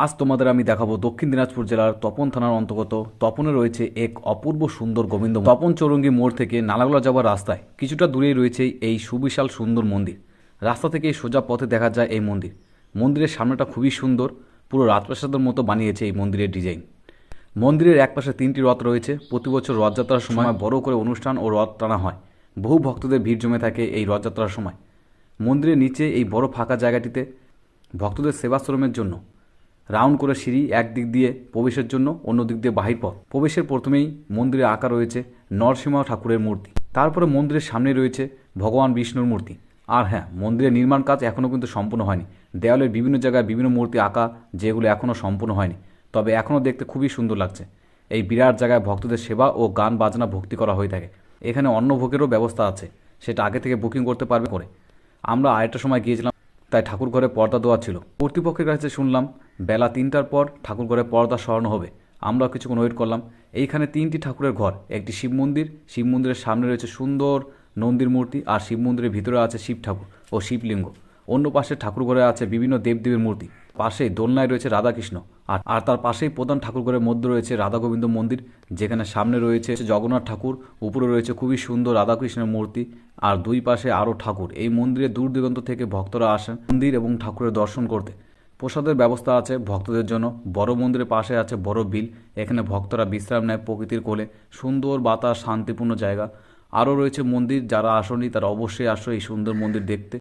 আজ তোমাদের আমি দেখাবো দক্ষিণ দিনাজপুর জেলার তপন থানার অন্তর্গত তপনে রয়েছে এক অপূর্ব সুন্দর গোবিন্দ তপন চৌরঙ্গি মোড় থেকে নালাগোলা যাওয়ার রাস্তায় কিছুটা দূরেই রয়েছে এই সুবিশাল সুন্দর মন্দির। রাস্তা থেকে সোজা পথে দেখা যায় এই মন্দির। মন্দিরের সামনেটা খুবই সুন্দর, পুরো রাজপ্রাসাদের মতো বানিয়েছে এই মন্দিরের ডিজাইন। মন্দিরের একপাশে 3টি রথ রয়েছে। প্রতি বছর রথযাত্রার সময় বড় করে অনুষ্ঠান ও রথ টানা হয়। বহু ভক্তদের ভিড় জমে থাকে এই রথযাত্রার সময়। মন্দিরের নিচে এই বড় ফাঁকা জায়গাটিতে ভক্তদের সেবাশ্রমের জন্য রাউন্ড করে সিঁড়ি, একদিক দিয়ে প্রবেশের জন্য, অন্য দিক দিয়ে বাহির পথ। প্রবেশের প্রথমেই মন্দিরে আঁকা রয়েছে নরসিংহ ঠাকুরের মূর্তি। তারপরে মন্দিরের সামনে রয়েছে ভগবান বিষ্ণুর মূর্তি। আর হ্যাঁ, মন্দিরের নির্মাণ কাজ এখনও কিন্তু সম্পূর্ণ হয়নি। দেওয়ালের বিভিন্ন জায়গায় বিভিন্ন মূর্তি আঁকা, যেগুলো এখনও সম্পূর্ণ হয়নি, তবে এখনও দেখতে খুবই সুন্দর লাগছে। এই বিরাট জায়গায় ভক্তদের সেবা ও গান বাজনা ভক্তি করা হয়ে থাকে। এখানে অন্নভোগেরও ব্যবস্থা আছে, সেটা আগে থেকে বুকিং করতে পারবে করে। আমরা আরেকটা সময় গিয়েছিলাম, তাই ঠাকুর ঘরে পর্দা দেওয়া ছিল। কর্তৃপক্ষের কাছে শুনলাম বেলা 3টার পর ঠাকুর ঘরে পর্দা সরানো হবে। আমরা কিছুক্ষণ ওয়েট করলাম। এইখানে 3টি ঠাকুরের ঘর, একটি শিব মন্দির, শিব মন্দিরের সামনে রয়েছে সুন্দর নন্দীর মূর্তি, আর শিব মন্দিরের ভিতরে আছে শিব ঠাকুর ও শিবলিঙ্গ। অন্য পাশে ঠাকুর ঘরে আছে বিভিন্ন দেবদেবীর মূর্তি। পাশেই দোলনায় রয়েছে রাধাকৃষ্ণ, আর তার পাশেই প্রধান ঠাকুরঘরের মধ্যে রয়েছে রাধা গোবিন্দ মন্দির, যেখানে সামনে রয়েছে জগন্নাথ ঠাকুর, উপরে রয়েছে খুবই সুন্দর রাধাকৃষ্ণের মূর্তি, আর দুই পাশে আরও ঠাকুর। এই মন্দিরে দূর দিগন্ত থেকে ভক্তরা আসেন মন্দির এবং ঠাকুরের দর্শন করতে। প্রসাদের ব্যবস্থা আছে ভক্তদের জন্য। বড় মন্দিরের পাশে আছে বড় বিল, এখানে ভক্তরা বিশ্রাম নেয় প্রকৃতির কোলে। সুন্দর বাতাস, শান্তিপূর্ণ জায়গা। আরও রয়েছে মন্দির, যারা আসেনি তারা অবশ্যই আসো এই সুন্দর মন্দির দেখতে।